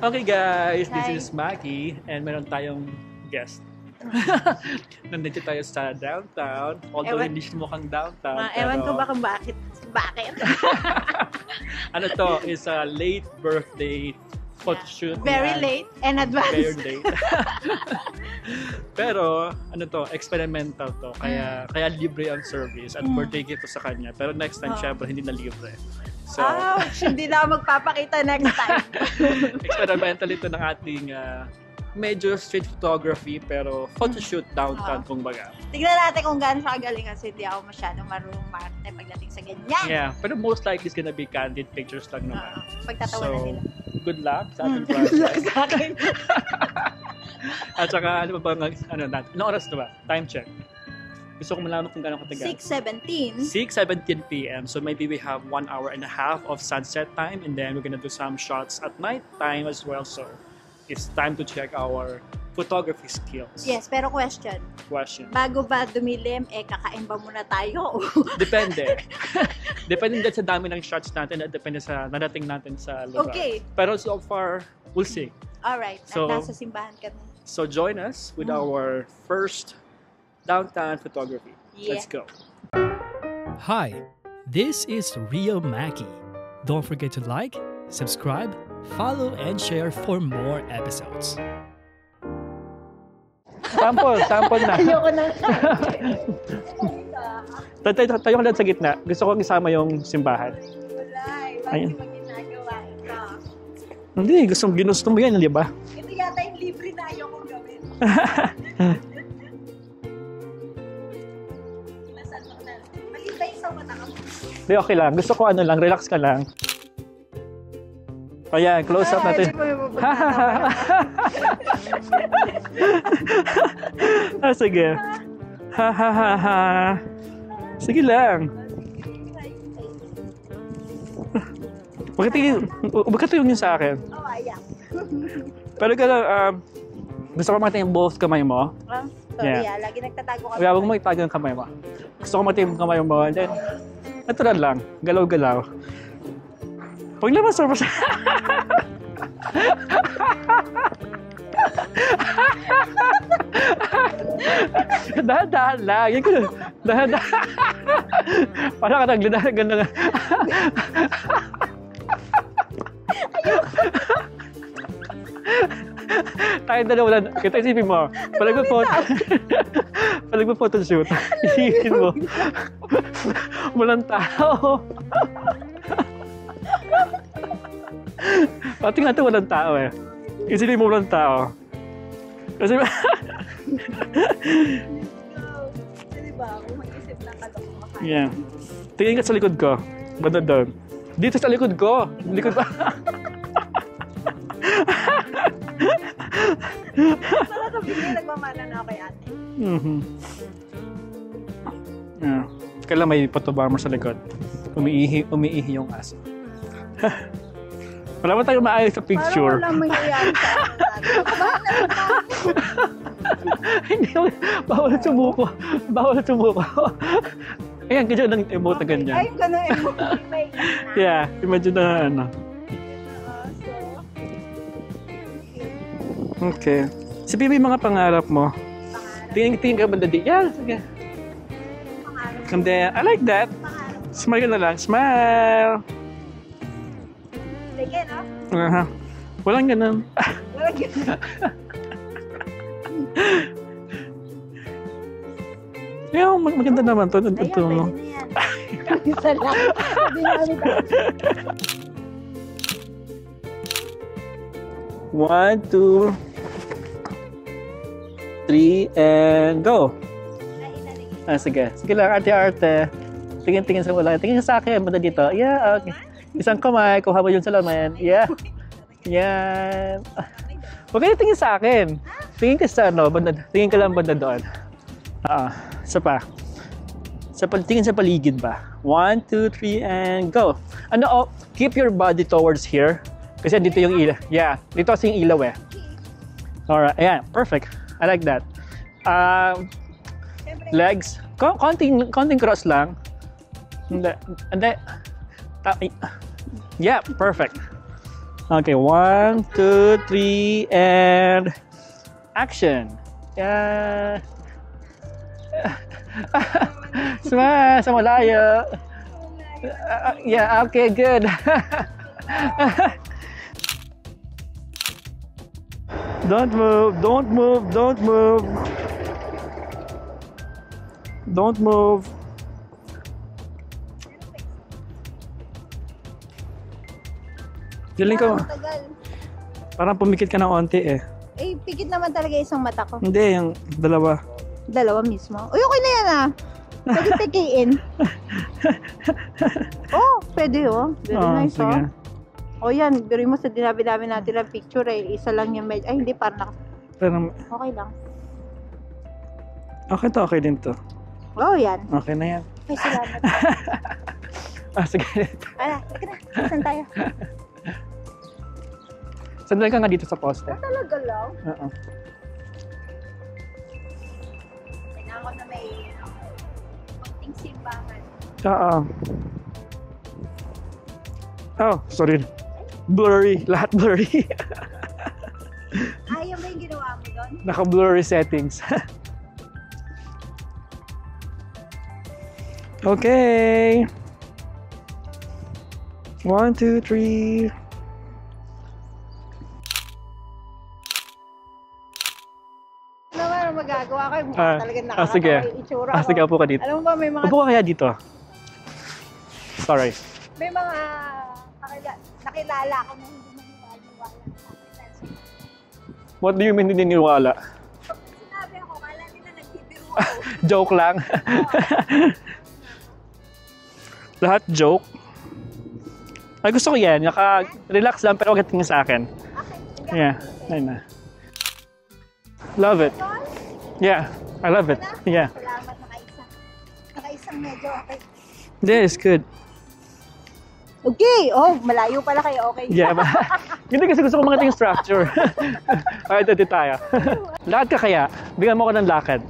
Okay guys, Hi. this is Maki and meron tayong guest. Nandito tayo sa downtown, although Ewan- hindi siya mukhang downtown. Ewan ko pero ba kung bakit. Bakit? ano to, is a late birthday photoshoot. Very niya. late and Very advanced. late. Pero, ano to, experimental to. Kaya libre ang service at birthday gift to sa kanya. Pero next time, syempre, hindi na libre. So, Ouch! Hindi na ako magpapakita next time. experimental ito ng ating medyo street photography pero photoshoot downtown kung baga. Tignan natin kung gaano siya kagaling kasi hindi ako masyadong marunong marte pagdating sa ganyan. Yeah, pero most likely it's gonna be candid pictures lang naman. Pagtatawa na nila. Good luck sa ating Good luck project. sa akin. At saka, ano ba bang, anong oras na ba? Time check. Gusto ko malaman kung gaano katagal. 6:17. 6:17 p.m. So maybe we have 1 hour and a half of sunset time and then we're gonna do some shots at night time as well. So it's time to check our photography skills. Yes, pero question. Bago ba dumilim, kakain ba muna tayo? Depende. Depende din sa dami ng shots natin at depende sa narating natin sa lugar. Okay. Pero so far, we'll see. Alright, So- at nasa simbahan kami. So join us with our first downtown photography. Yeah. Let's go. Hi, this is Rio Maki. Don't forget to like, subscribe, follow, and share for more episodes. Sample na. Ayoko na. Tayo ka lang sa gitna. Gusto ko isama yung simbahan. Wala, Ayun. bakit mo ginagawa ito? Hindi, ginusto mo yan, di ba? Ito yata yung libre na ayokong gawin. Nasanok na. Mali ba yung sa mata ka? Hindi, okay lang. Gusto ko relax ka lang. Ayan, close up natin. Sige. Sige lang. Bakit yung sa akin? Oh, ayan. Pero gusto ko makita yung both kamay mo. Sorry, Yeah. lagi nagtatago kami. Kaya huwag mo itago yung kamay mo. Gusto ko makita yung kamay mo. And then, natural lang. Galaw-galaw. Huwag naman sobrang... Dahan-dahan lang. Yan ko lang. Dahan-dahan. Parang ka naglindahan. Ganda. Tayo dalawa lang. Kita isipin mo. Palag mo photoshoot. Isipin mo. Walang tao. Pati nga ito walang tao eh. Isipin mo walang tao. Kasi Diba, kung mag-isip ng kalokohan. yeah. Tingin ka sa likod ko. Banda doon. Dito sa likod ko. Likod pa. Wala ka bigay, nagmamana na ako kay ate. Yeah. Kailan may photobomber sa likod. Umiihi yung aso. Wala ba tayo maayos sa picture? Parang walang mangyayari sa akin. Hindi, bawal sumuko. Bawal sumuko. Ayan, ganyan lang emote na ganyan. Ay, gano'n emote. May Yeah, imagine na ano. Okay. Sabi mo yung mga pangarap mo. Tingin ka ba na di? Yeah, sige. And then, I like that. Smile ka na lang. Smile! Sige, no? Walang ganun. Walang gano'n. Yeah, maganda naman to. Ayan, pwede na yan. Isa lang. Sabi namin tayo. 1, 2, 3, and go! Sige. Sige lang, arte-arte. Tingin-tingin sa wala. Tingin sa akin, banda dito. Yeah, okay. Isang kamay, kuha mo yung salamin. Yeah. Yan. Huwag kayo tingin sa akin. Tingin ka sa banda. Tingin ka lang banda doon. Isa pa. Tingin sa paligid ba? 1, 2, 3, and go! Keep your body towards here. Kasi dito yung ilaw. Yeah, dito kasi yung ilaw eh. Alright, ayan, perfect. I like that. Legs. Konting cross lang. And then, yeah, perfect. Okay, 1, 2, 3, and action. Yeah. Smile sa malayo. Yeah, okay, good. Don't move, don't move, don't move. Don't move. Feeling ko, Matagal. parang pumikit ka ng onti eh. Eh, pigit naman talaga isang mata ko. Hindi, yung dalawa. Dalawa mismo. Uy, okay na yan ah. Pwede pikiin. Oh, pwede oh. Very nice sige. oh. O yan, biro mo sa dinabi-dami natin ang picture eh. Isa lang yung medyo. Ay, hindi, parang Pero, okay lang. okay to, okay din to. Oh, yan. Okay na yan. Ay, salamat. Sige. Ala, teka na. Saan tayo? Sandali ka nga dito sa poste. Talaga lang. Oo. Kailangan ko na may konting simbahan. Oo. Oh, sorry. Blurry. Lahat blurry. Ayaw ba yung ginawa mo doon? Naka-blurry settings. Okay. 1, 2, 3. Ano magagawa ko? Yung mukha talagang nakakatawa sige. yung itsura ko. Sige, upo ka dito. Alam mo ba, may mga Upo ka kaya dito. Sorry. may mga nakilala ako na hindi maniwala sa akin. What do you mean niniwala? Pag sinabi ako, kala nila nagbibiro ako. Joke lang. Lahat joke. Ay, gusto ko yan. Naka-relax lang pero huwag tingin sa akin. Okay, Yeah. Ayun na. Love it. Yeah. I love it. Yeah. salamat, nakaisa. Nakaisang medyo okay. Yeah, it's good. Okay! Oh, malayo pala kayo. Okay. Yeah. Hindi kasi gusto ko makita yung structure. Alright, dito tayo. Lakad ka kaya? Bigyan mo ko ng lakad.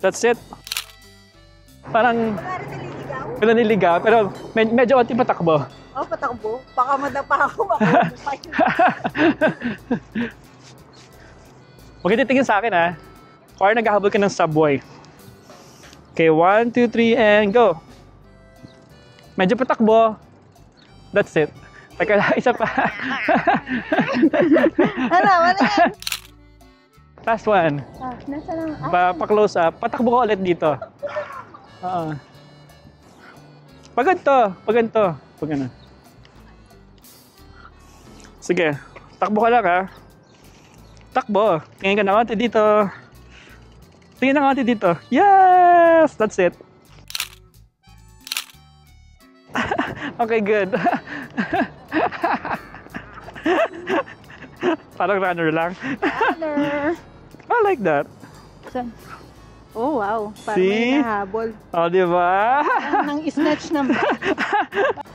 That's it. Parang Para naliligaw? pinaniligaw, pero medyo onti patakbo. Oh, patakbo. Baka madapa ako. Baka Huwag ka titingin sa akin ha. Or naghahabol ka ng subway. Okay, 1, 2, 3, and go. Medyo patakbo. That's it. Teka, isa pa. Ano yan? Last one. Ah, nasa lang. Pa-close up. Patakbo ko ulit dito. Oo. Pag ganito. Pag ano. Sige. Takbo ka lang ha. Takbo. Tingin ka na konti dito. Tingin na konti dito. Yes! That's it. Okay, good. Parang runner lang. Runner. I like that. Oh, wow. Parang See? may nahabol. Oh, di ba? Nang snatch ng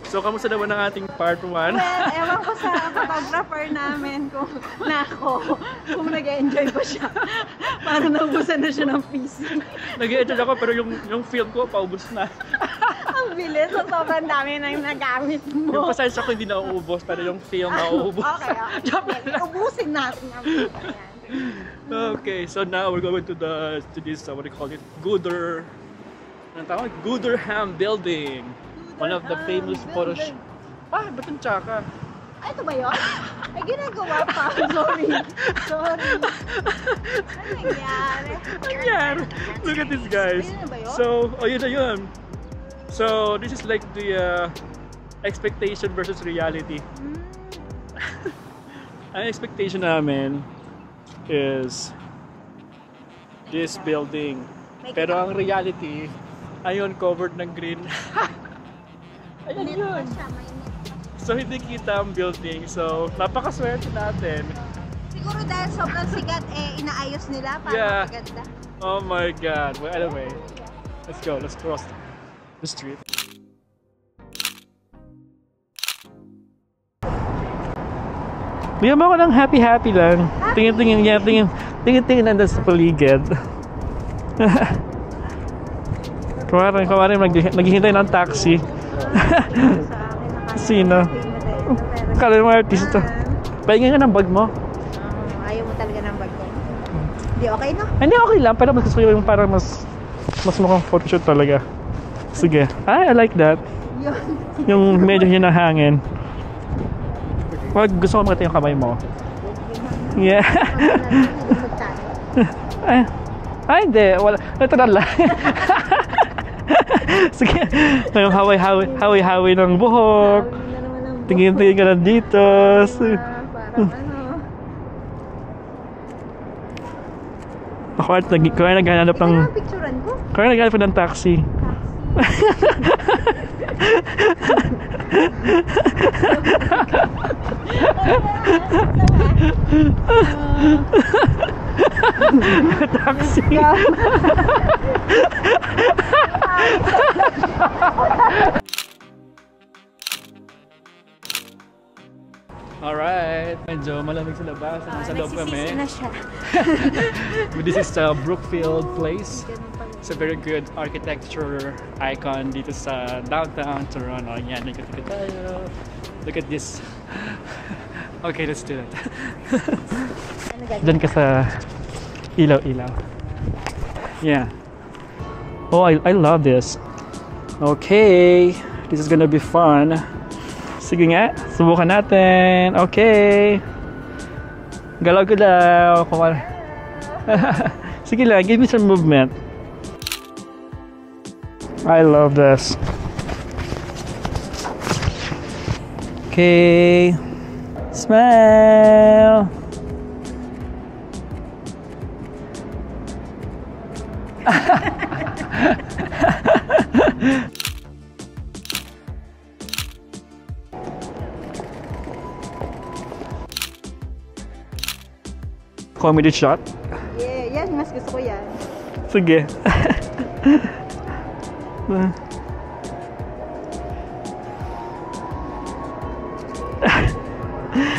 So, kamusta naman ang ating part 1? Well, ewan ko sa photographer namin kung nag-enjoy ba siya. Parang naubusan na siya ng PC. Nag-enjoy ako pero yung film ko paubos na. Ang bilis. So, sobrang dami nang nagamit mo. Yung pasensya ko hindi nauubos pero yung film nauubos. Okay. Ubusin natin ang video yan. Okay, so now we're going to this what do you call it? Gooderham Building. One of the famous photo shoot. Ba't ang tsaka? Ay, ito ba yun? Ay, ginagawa pa. Sorry. Ano nangyari? Look at this, guys. Yun na ba yun? So, yun na yun. So, this is like the expectation versus reality. Ang expectation namin is this building. Pero ang reality, ayun, covered ng green. Ayun yun. So, hindi kita ang building. So, napakaswerte natin. Siguro dahil sobrang sikat, inaayos nila para maganda. Oh my God. Well, anyway, let's go. Let's cross the street. Bigyan mo ako ng happy lang. Tingin-tingin niya, tingin-tingin nandun sa paligid. Kumari naghihintay ng taxi. Sino? Kala mo artista. Pahinga nga ng bag mo. Ayaw mo talaga ng bag ko. Hindi okay, no? Hindi, okay lang. Pero mas gusto ko yung parang mas mukhang photoshoot talaga. Sige. I like that. Yun. Yung medyo hinahangin. Wag, gusto ko makita yung kamay mo. Yeah. Ay, hindi. Wala. Natural lang. Sige. Yung hawi-hawi ng buhok. Tingin-tingin ka lang dito. Parang ano. Ako at kaya naghanap ng... Ito na picturean ko. Kaya naghanap ng taxi. Taxi. Alright, medyo malamig sa labas. Nasa loob kami. Nagsisisi na siya. This is the Brookfield Place. It's a very good architecture icon dito sa downtown Toronto. Yan, ikot-ikot tayo. Look at this. Okay, let's do that. Diyan ka sa ilaw-ilaw. Yeah. Oh, I love this. Okay, this is gonna be fun. Sige nga, subukan natin. Okay. Galaw-galaw. Sige lang, give me some movement. I love this. Okay. Smile. Comedy shot? Yeah, yan. Mas gusto ko yan. Sige.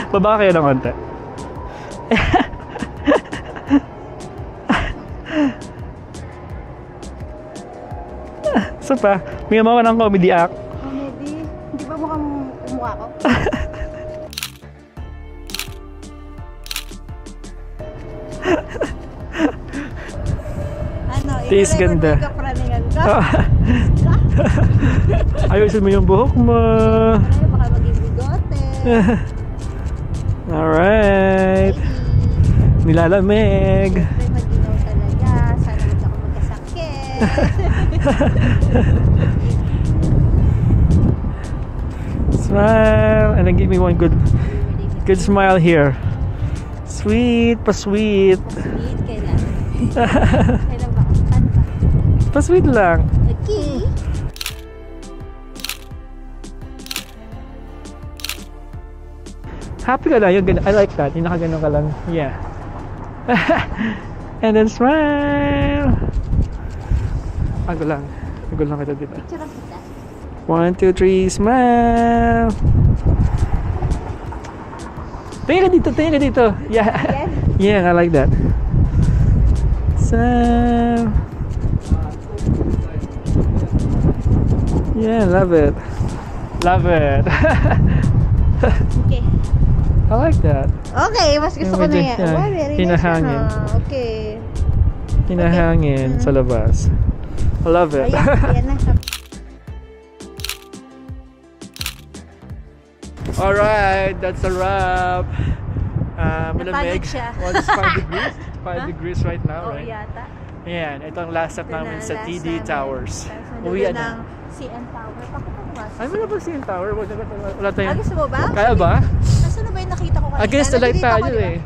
Baba kayo ng konti. Isa pa, may mga ng comedy act. Comedy? Hindi ba mukhang kumukha ko? Ano? Tiis ganda. Ikaw ka? Ayusin mo yung buhok mo. Ay, baka maging bigote. Alright. Nilalamig. Siyempre, maginaw talaga. Sana huwag ako magkasakit. Smile. And then give me one good smile here. Sweet, pa-sweet. Sweet, kailan? Kailan ba? Saan ba? Pa-sweet lang. Okay. Happy ka lang. I like that. Yung nakaganon ka lang. Yeah. And then smile. Ako lang kita dito. Picture ang kita. 1, 2, 3, smile. Tingin ka dito. Yeah. Yes. Yeah, I like that. Smile. Yeah, love it. Okay. I like that. Okay, mas gusto ko na yan. Yeah, Wow, very nice hinahangin. na. Okay. Hinahangin sa labas. I love it. Ayan na. Alright, that's a wrap. Napagod siya. Well, it's 5 degrees. 5 degrees right now, Oo, right? yata. Ayan, ito ang last stop namin sa TD Towers. Uwi Uwi ng CN Tower. Bakit ang mas? Ay, wala ba CN Tower? Wala tayong... Gusto mo ba? Kaya ba? Nasaan na ba yung nakita ko kanina? Against the light Nakikita ko, tayo di ba? eh.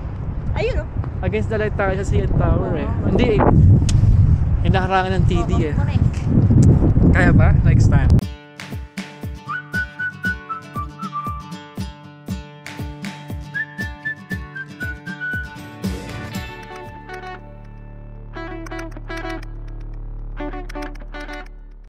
Ayun o. Against the light tayo sa CN Tower eh. Hindi eh. Hinaharangan ng TD eh. Correct. Kaya ba? Next time.